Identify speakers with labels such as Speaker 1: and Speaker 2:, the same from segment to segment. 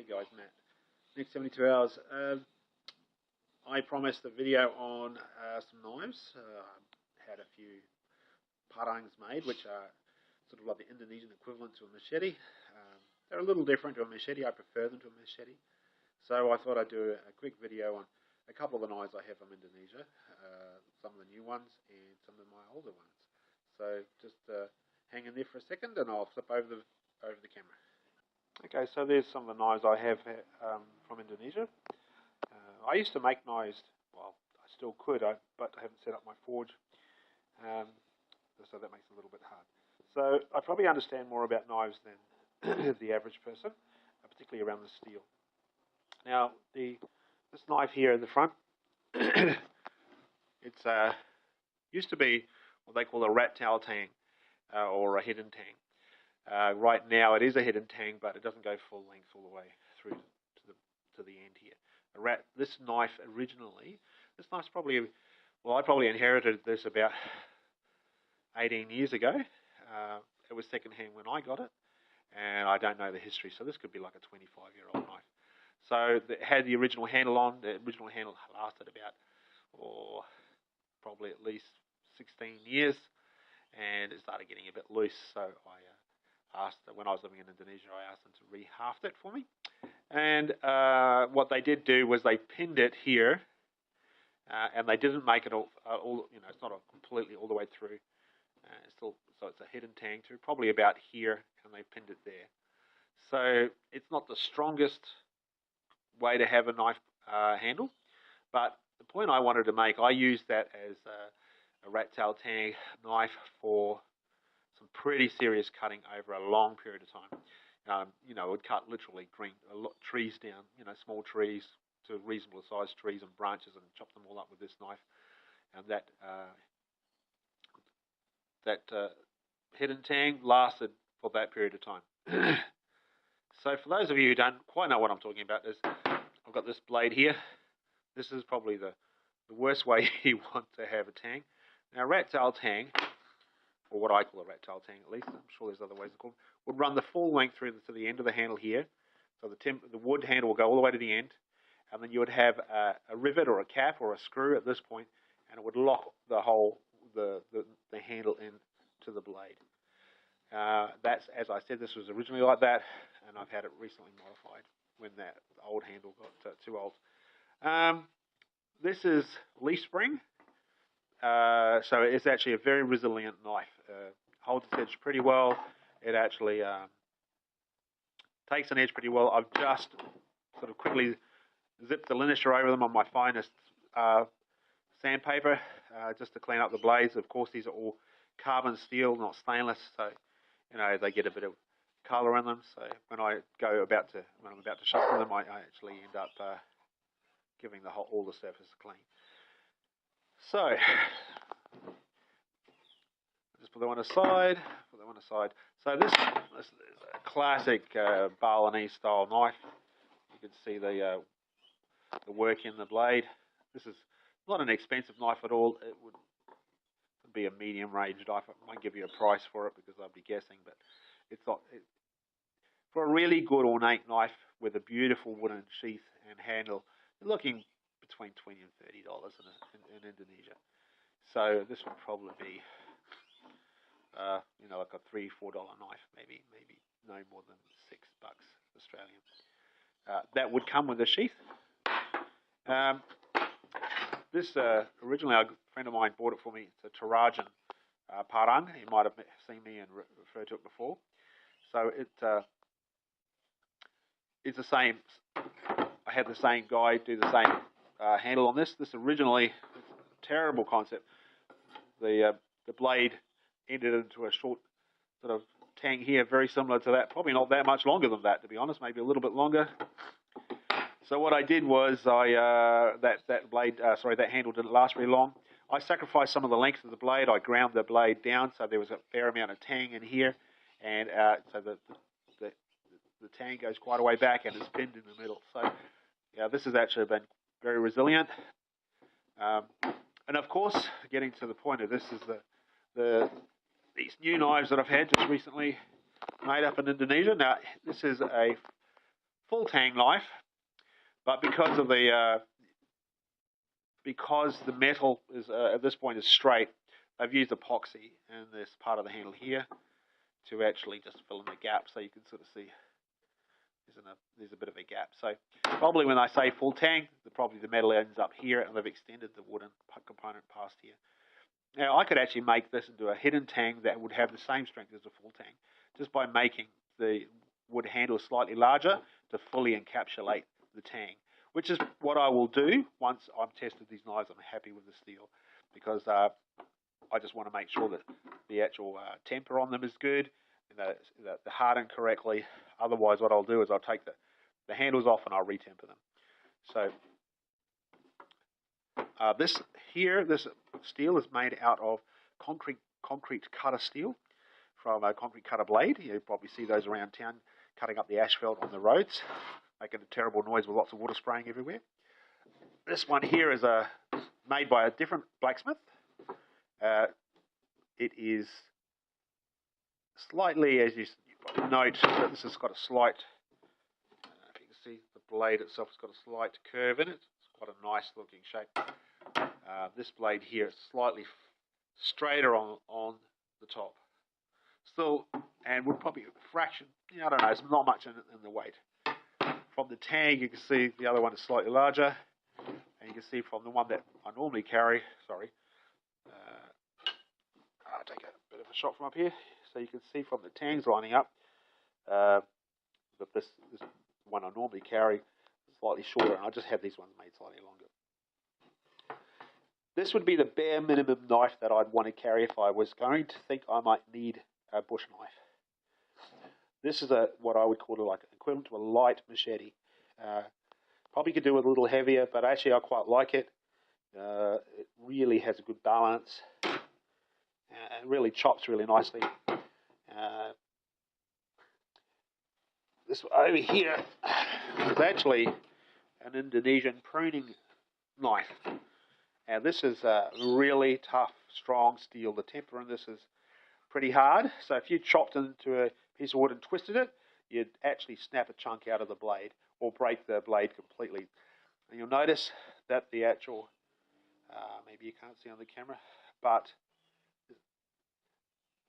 Speaker 1: Hey guys, Matt. Next 72 hours. I promised a video on some knives. Had a few parangs made, which are sort of like the Indonesian equivalent to a machete. They're a little different to a machete. I prefer them to a machete. So I thought I'd do a quick video on a couple of the knives I have from Indonesia, some of the new ones and some of my older ones. So just hang in there for a second and I'll flip over the camera. Okay, so there's some of the knives I have from Indonesia. I used to make knives, well, I still could, but I haven't set up my forge, so that makes it a little bit hard. So I probably understand more about knives than the average person, particularly around the steel. Now, this knife here in the front, it's used to be what they call a rat tail tang, or a hidden tang. Right now it is a hidden tang, but it doesn't go full length all the way through to the end here. This knife's probably, well, I probably inherited this about 18 years ago. It was secondhand when I got it, and I don't know the history, so this could be like a 25-year-old knife. So it had the original handle on. The original handle lasted about, probably at least 16 years, and it started getting a bit loose, so I asked, when I was living in Indonesia, I asked them to re-haft it for me. And what they did do was they pinned it here, and they didn't make it all, it's not completely all the way through. So it's a hidden tang through, probably about here, and they pinned it there. So it's not the strongest way to have a knife handle, but the point I wanted to make, I used that as a rat tail tang knife for some pretty serious cutting over a long period of time. It would cut literally trees down, small trees to reasonable sized trees and branches, and chop them all up with this knife. And that hidden tang lasted for that period of time. So for those of you who don't quite know what I'm talking about, I've got this blade here. This is probably the worst way you want to have a tang. Now, rat tail tang, or what I call a rat tail tang at least, I'm sure there's other ways to call it, would run the full length through to the end of the handle here. So the wood handle will go all the way to the end, and then you would have a rivet or a cap or a screw at this point, and it would lock the handle into the blade. That's, as I said, this was originally like that, and I've had it recently modified when that old handle got too old. This is leaf spring, so it's actually a very resilient knife. Holds its edge pretty well. It actually takes an edge pretty well. I've just sort of quickly zipped the linisher over them on my finest sandpaper, just to clean up the blades. Of course, these are all carbon steel, not stainless, so they get a bit of colour in them. So when I'm about to sharpen them, I actually end up giving all the surface a clean. So just put that one aside. So this is a classic Balinese style knife. You can see the work in the blade. This is not an expensive knife at all. It would be a medium range knife. I won't give you a price for it because I'd be guessing, but it's not. For a really good ornate knife with a beautiful wooden sheath and handle, you're looking between $20 and $30 in Indonesia. So this would probably be, like a $3-4 knife, maybe no more than $6 Australian. That would come with a sheath. This originally, a friend of mine bought it for me. It's a Tarajan parang. You might have seen me and referred to it before. So it's the same. I had the same guy do the same handle on this. This originally, it's a terrible concept. The blade ended into a short sort of tang here, very similar to that. Probably not that much longer than that, to be honest. Maybe a little bit longer. So what I did was that handle didn't last very long. I sacrificed some of the length of the blade. I ground the blade down so there was a fair amount of tang in here, and so the tang goes quite a way back and it's pinned in the middle. So yeah, this has actually been very resilient. And of course, getting to the point of this is these new knives that I've had just recently made up in Indonesia. Now, this is a full tang knife, but because the metal is at this point is straight, I've used epoxy in this part of the handle here to actually just fill in the gap, so you can sort of see there's a bit of a gap. So probably when I say full tang, probably the metal ends up here, and they've extended the wooden component past here. Now I could actually make this into a hidden tang that would have the same strength as a full tang, just by making the wood handle slightly larger to fully encapsulate the tang, which is what I will do once I've tested these knives. I'm happy with the steel, because I just want to make sure that the actual temper on them is good, and that they're hardened correctly. Otherwise, what I'll do is I'll take the handles off and I'll retemper them. So this steel is made out of concrete cutter steel from a concrete cutter blade. You probably see those around town cutting up the asphalt on the roads, making a terrible noise with lots of water spraying everywhere. This one here is made by a different blacksmith. It is slightly, as you note, this has got a slight, if you can see the blade itself has got a slight curve in it. It's quite a nice looking shape. This blade here is slightly straighter on the top. Still, and would probably fraction, I don't know, it's not much in the weight. From the tang, you can see the other one is slightly larger, and you can see from the one that I normally carry, I'll take a bit of a shot from up here, so you can see from the tangs lining up that this one I normally carry is slightly shorter, and I just have these ones made slightly longer. This would be the bare minimum knife that I'd want to carry if I was going to think I might need a bush knife. This is what I would call like equivalent to a light machete. Probably could do it a little heavier, but actually I quite like it. It really has a good balance. It really chops really nicely. This over here is actually an Indonesian pruning knife. And this is really tough, strong steel. The temper in this is pretty hard. So if you chopped into a piece of wood and twisted it, you'd actually snap a chunk out of the blade or break the blade completely. And you'll notice that the actual, maybe you can't see on the camera, but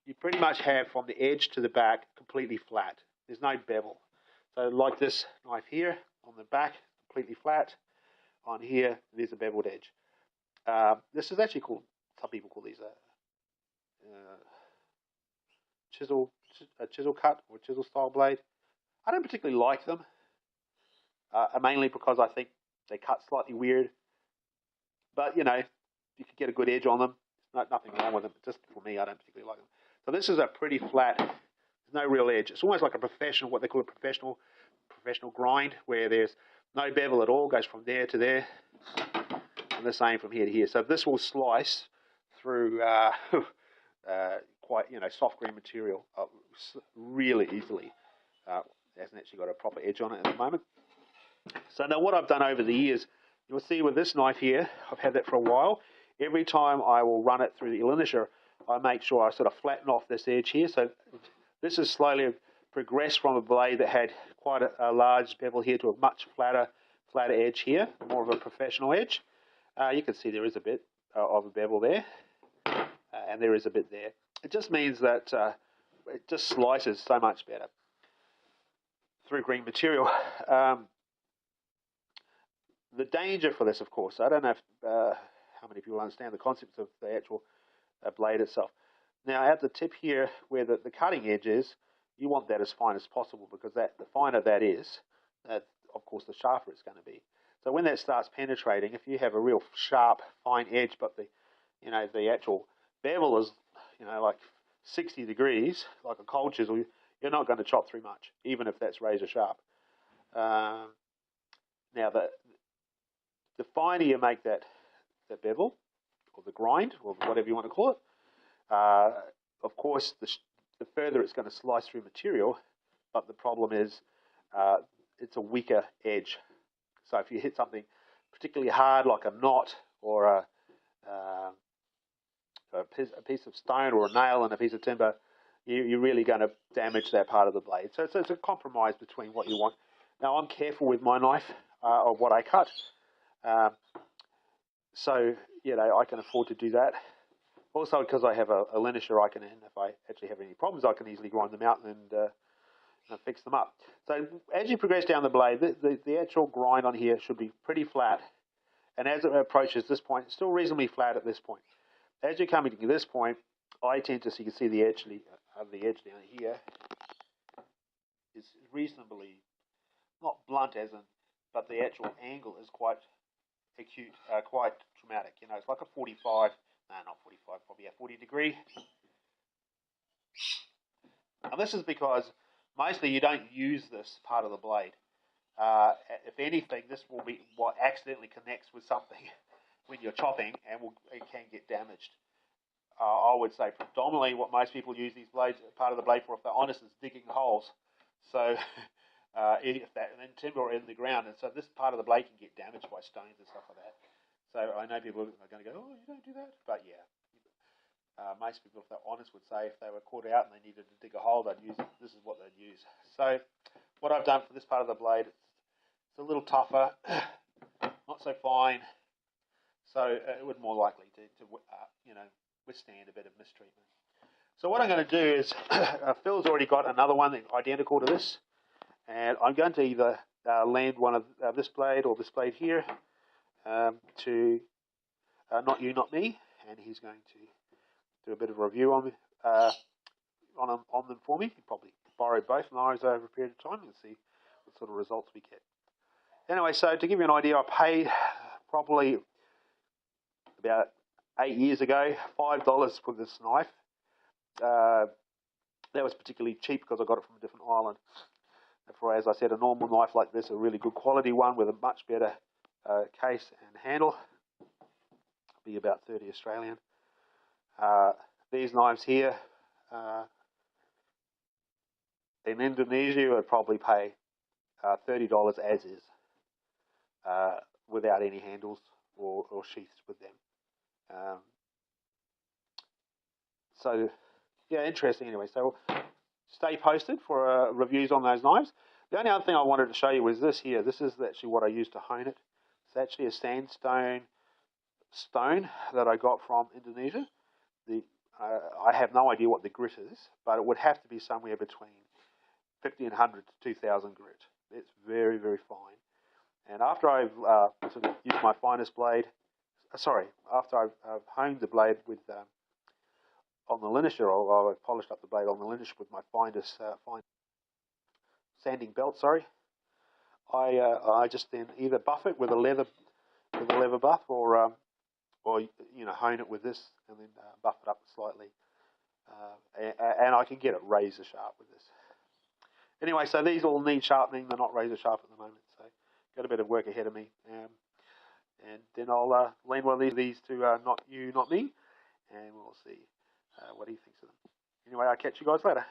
Speaker 1: you pretty much have from the edge to the back completely flat. There's no bevel. So like this knife here on the back, completely flat. On here, there's a beveled edge. This is actually called, some people call these a chisel cut or chisel style blade. I don't particularly like them, mainly because I think they cut slightly weird. But you can get a good edge on them. There's nothing wrong with them. Just for me, I don't particularly like them. So this is a pretty flat. There's no real edge. It's almost like a professional, what they call a professional grind, where there's no bevel at all. Goes from there to there, and the same from here to here. So this will slice through quite soft green material really easily. It hasn't actually got a proper edge on it at the moment. So now what I've done over the years, you'll see with this knife here, I've had that for a while. Every time I will run it through the Elinisher, I make sure I sort of flatten off this edge here. So this has slowly progressed from a blade that had quite a large bevel here to a much flatter edge here, more of a professional edge. You can see there is a bit of a bevel there, and there is a bit there. It just means that it just slices so much better through green material. The danger for this, of course, I don't know how many people understand the concept of the actual blade itself. Now, at the tip here, where the cutting edge is, you want that as fine as possible, because the finer that is, of course, the sharper it's going to be. So when that starts penetrating, if you have a real sharp, fine edge, but the actual bevel is, like 60 degrees, like a cold chisel, you're not going to chop through much, even if that's razor sharp. Now, the finer you make that bevel, or the grind, or whatever you want to call it, of course, the further it's going to slice through material, but the problem is it's a weaker edge. So if you hit something particularly hard, like a knot or a piece of stone or a nail in a piece of timber, you're really going to damage that part of the blade. So it's a compromise between what you want. Now I'm careful with my knife of what I cut, um, so I can afford to do that. Also, because I have a linisher, and if I actually have any problems, I can easily grind them out and fix them up. So as you progress down the blade, the actual grind on here should be pretty flat. And as it approaches this point, it's still reasonably flat at this point. As you're coming to this point, I tend to, so you can see the edge down here is reasonably, not blunt as in, but the actual angle is quite acute, quite dramatic. It's like a 45, no, not 45, probably a 40 degree. And this is because mostly you don't use this part of the blade. If anything, this will be what accidentally connects with something when you're chopping, and it can get damaged. I would say predominantly what most people use these blades, part of the blade for, if they're honest, is digging holes. So if that, and then timber in the ground, and so this part of the blade can get damaged by stones and stuff like that. So I know people are going to go, oh, you don't do that, but yeah. Most people, if they're honest, would say if they were caught out and they needed to dig a hole, they'd use it. This is what they'd use. So what I've done for this part of the blade, it's a little tougher, not so fine, so it would more likely to withstand a bit of mistreatment. So what I'm going to do is, Phil's already got another one identical to this, and I'm going to either land one of this blade or this blade here to Not You, Not Me, and he's going to do a bit of a review on them for me. He probably borrow both knives over a period of time and see what sort of results we get. Anyway, so to give you an idea, I paid probably about 8 years ago $5 for this knife. That was particularly cheap because I got it from a different island. For, as I said, a normal knife like this, a really good quality one with a much better case and handle, be about 30 Australian. These knives here, in Indonesia, I'd probably pay $30 as is, without any handles or sheaths with them. So, yeah, interesting anyway. So, stay posted for reviews on those knives. The only other thing I wanted to show you was this here. This is actually what I used to hone it. It's actually a sandstone stone that I got from Indonesia. I have no idea what the grit is, but it would have to be somewhere between 1,500 to 2,000 grit. It's very, very fine. And after I've sort of used my finest blade, after I've honed the blade with on the linisher, or I've polished up the blade on the linisher with my finest fine sanding belt. I just then either buff it with a leather buff, or hone it with this and then buff it up slightly, and I can get it razor sharp with this. Anyway, so these all need sharpening. They're not razor sharp at the moment, so got a bit of work ahead of me. And then I'll lend one of these to Not You, Not Me, and we'll see what he thinks of them. Anyway, I'll catch you guys later.